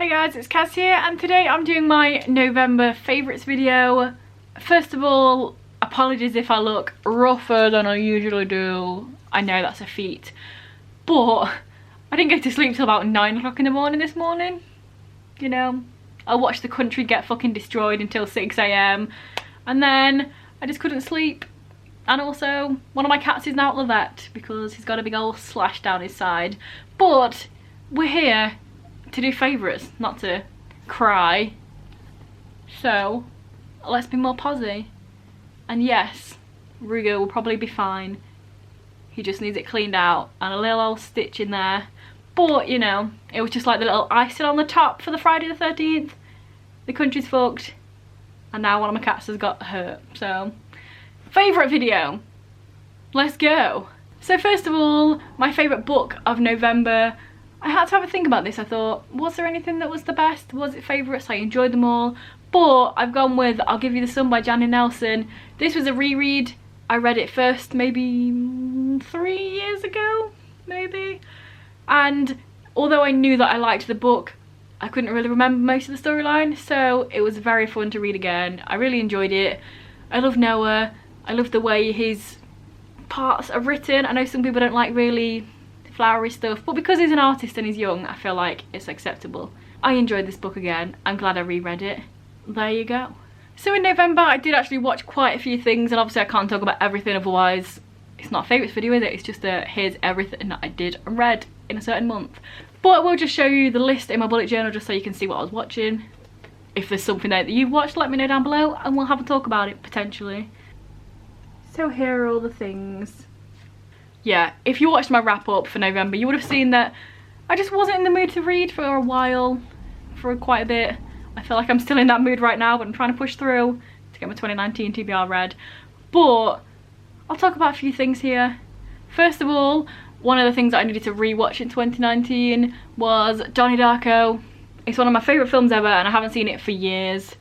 Hey guys, it's Kaz here, and today I'm doing my November favourites video. First of all, apologies if I look rougher than I usually do. I know that's a feat. But I didn't go to sleep till about 9 o'clock in the morning this morning. You know, I watched the country get fucking destroyed until 6 AM. And then I just couldn't sleep. And also, one of my cats is now at the vet because he's got a big old slash down his side. But we're here to do favourites, not to cry. So let's be more posy. And yes, Rugo will probably be fine. He just needs it cleaned out and a little old stitch in there. But you know, it was just like the little icing on the top for the Friday the 13th. The country's fucked, and now one of my cats has got hurt. So, favourite video. Let's go. So first of all, my favourite book of November. I had to have a think about this. I thought, was there anything that was the best? Was it favourites? I enjoyed them all. But I've gone with I'll Give You the Sun by Janet Nelson. This was a reread. I read it first maybe 3 years ago, maybe. And although I knew that I liked the book, I couldn't really remember most of the storyline. So it was very fun to read again. I really enjoyed it. I love Noah. I love the way his parts are written. I know some people don't like really flowery stuff, but because he's an artist and he's young, I feel like it's acceptable. I enjoyed this book again. I'm glad I reread it. There you go. So in November I did actually watch quite a few things, and obviously I can't talk about everything, otherwise it's not a favourites video, is it? It's just a here's everything that I did and read in a certain month. But I will just show you the list in my bullet journal just so you can see what I was watching. If there's something there that you've watched, let me know down below and we'll have a talk about it potentially. So here are all the things. Yeah, if you watched my wrap up for November, you would have seen that I just wasn't in the mood to read for a while, for quite a bit. I feel like I'm still in that mood right now, but I'm trying to push through to get my 2019 TBR read. But I'll talk about a few things here. First of all, one of the things that I needed to rewatch in 2019 was Donnie Darko. It's one of my favourite films ever and I haven't seen it for years.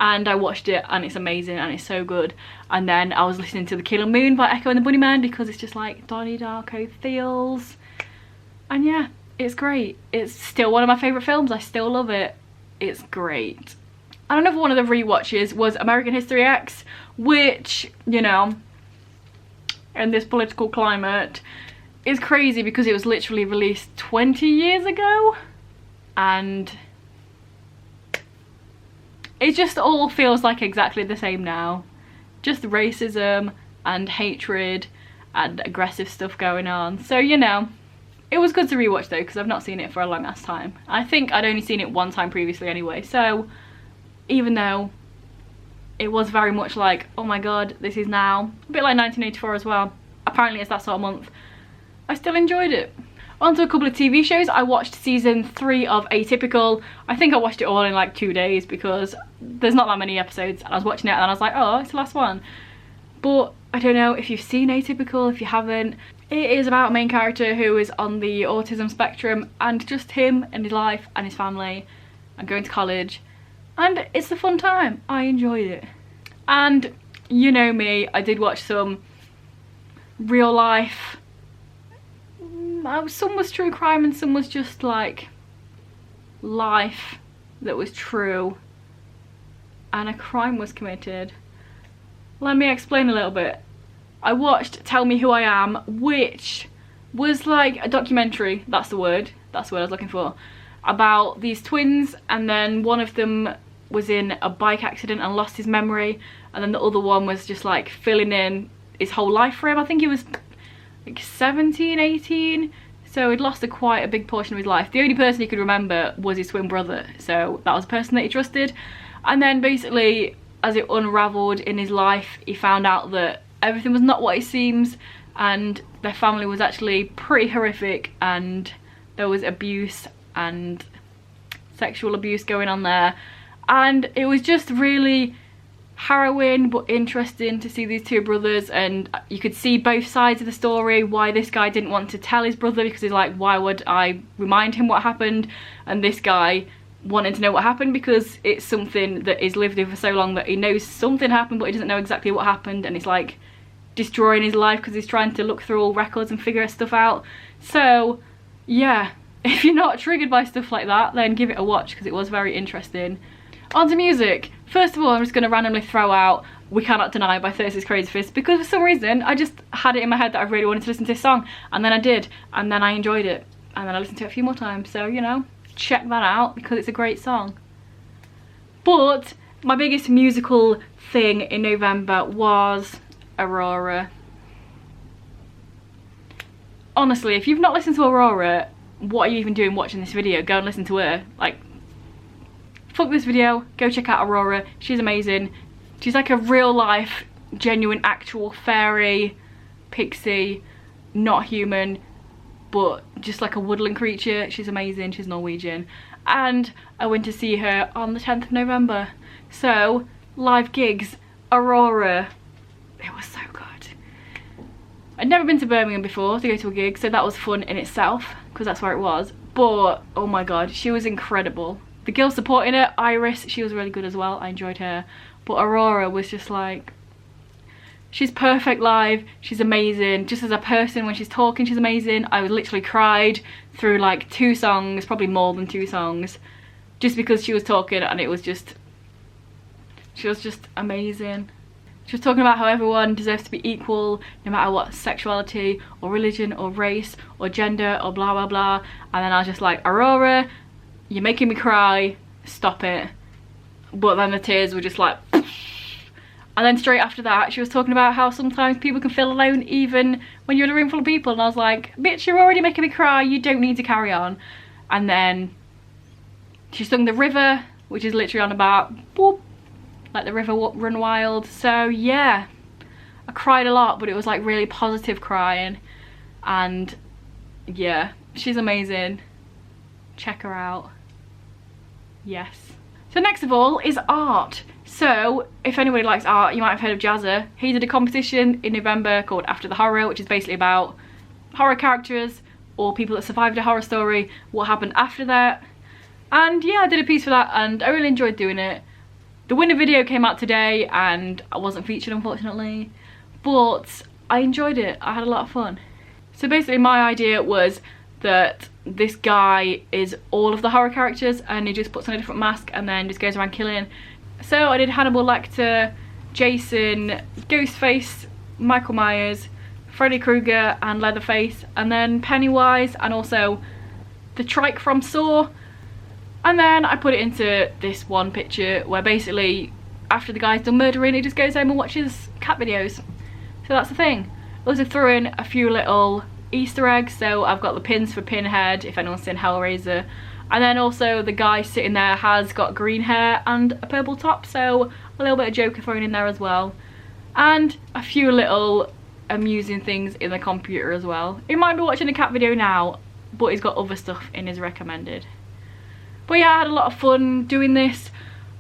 And I watched it and it's amazing and it's so good. And then I was listening to The Killer Moon by Echo and the Bunnymen because it's just like Donnie Darko feels. And yeah, it's great. It's still one of my favourite films. I still love it. It's great. And another one of the rewatches was American History X, which, you know, in this political climate is crazy because it was literally released 20 years ago. And it just all feels like exactly the same now. Just racism and hatred and aggressive stuff going on. So, you know, it was good to rewatch though because I've not seen it for a long ass time. I think I'd only seen it one time previously anyway. So even though it was very much like, oh my god, this is now. A bit like 1984 as well. Apparently it's that sort of month. I still enjoyed it. On to a couple of TV shows. I watched season 3 of Atypical. I think I watched it all in like 2 days because there's not that many episodes and I was watching it and I was like, oh, it's the last one. But I don't know if you've seen Atypical, if you haven't. It is about a main character who is on the autism spectrum and just him and his life and his family and going to college. And it's a fun time. I enjoyed it. And you know me, I did watch some real life. Some was true crime and some was just like life that was true and a crime was committed. Let me explain a little bit. I watched Tell Me Who I Am, which was like a documentary, that's the word I was looking for, about these twins, and then one of them was in a bike accident and lost his memory, and then the other one was just like filling in his whole life for him. I think he was like 17, 18, so he'd lost quite a big portion of his life. The only person he could remember was his twin brother, so that was the person that he trusted. And then basically, as it unravelled in his life, he found out that everything was not what it seems, and their family was actually pretty horrific, and there was abuse and sexual abuse going on there. And it was just really harrowing but interesting to see these two brothers, and you could see both sides of the story. Why this guy didn't want to tell his brother because he's like, why would I remind him what happened, and this guy wanting to know what happened because it's something that is lived in for so long that he knows something happened but he doesn't know exactly what happened, and it's like destroying his life because he's trying to look through all records and figure stuff out. So yeah, if you're not triggered by stuff like that, then give it a watch because it was very interesting. On to music. First of all, I'm just going to randomly throw out We Cannot Deny by Thursday's Crazy Fist, because for some reason I just had it in my head that I really wanted to listen to this song, and then I did, and then I enjoyed it, and then I listened to it a few more times, so you know, check that out because it's a great song. But my biggest musical thing in November was Aurora. Honestly, if you've not listened to Aurora, what are you even doing watching this video? Go and listen to her. Like, fuck this video, go check out Aurora. She's amazing. She's like a real life, genuine, actual fairy, pixie, not human, but just like a woodland creature. She's amazing, she's Norwegian. And I went to see her on the 10th of November. So, live gigs, Aurora. It was so good. I'd never been to Birmingham before to go to a gig, so that was fun in itself, because that's where it was. But, oh my god, she was incredible. The girl supporting her, Iris, she was really good as well. I enjoyed her. But Aurora was just like, she's perfect live, she's amazing. Just as a person, when she's talking, she's amazing. I literally cried through like 2 songs, probably more than 2 songs, just because she was talking, and it was just, she was just amazing. She was talking about how everyone deserves to be equal, no matter what sexuality, or religion, or race, or gender, or blah blah blah. And then I was just like, Aurora, you're making me cry, stop it. But then the tears were just like, and then straight after that she was talking about how sometimes people can feel alone even when you're in a room full of people, and I was like, bitch, you're already making me cry, you don't need to carry on. And then she sung The River, which is literally on about boop, like the river run wild. So yeah, I cried a lot, but it was like really positive crying. And yeah, she's amazing, check her out. Yes. So next of all is art. So if anybody likes art, you might have heard of Jazza. He did a competition in November called After the Horror, which is basically about horror characters or people that survived a horror story, what happened after that. And yeah, I did a piece for that and I really enjoyed doing it. The winner video came out today and I wasn't featured, unfortunately, but I enjoyed it. I had a lot of fun. So basically my idea was that this guy is all of the horror characters and he just puts on a different mask and then just goes around killing. So I did Hannibal Lecter, Jason, Ghostface, Michael Myers, Freddy Krueger and Leatherface, and then Pennywise, and also the Trike from Saw. And then I put it into this one picture where basically after the guy's done murdering, he just goes home and watches cat videos. So that's the thing. I also threw in a few little Easter eggs, so I've got the pins for Pinhead, if anyone's seen Hellraiser, and then also the guy sitting there has got green hair and a purple top, so a little bit of Joker thrown in there as well, and a few little amusing things in the computer as well. He might be watching a cat video now, but he's got other stuff in his recommended. But yeah, I had a lot of fun doing this.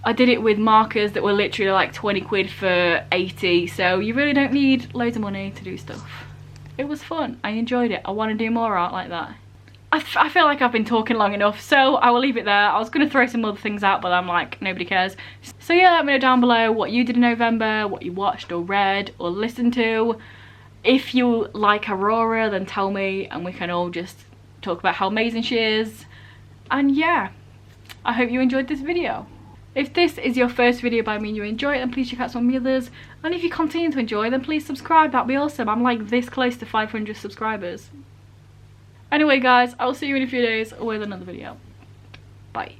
I did it with markers that were literally like 20 quid for 80, so you really don't need loads of money to do stuff. It was fun, I enjoyed it, I want to do more art like that. I feel like I've been talking long enough, so I will leave it there. I was going to throw some other things out, but I'm like, nobody cares. So yeah, let me know down below what you did in November, what you watched or read or listened to. If you like Aurora, then tell me and we can all just talk about how amazing she is. And yeah, I hope you enjoyed this video. If this is your first video by me and you enjoy it, then please check out some of the others. And if you continue to enjoy, then please subscribe, that'd be awesome. I'm like this close to 500 subscribers. Anyway guys, I'll see you in a few days with another video. Bye.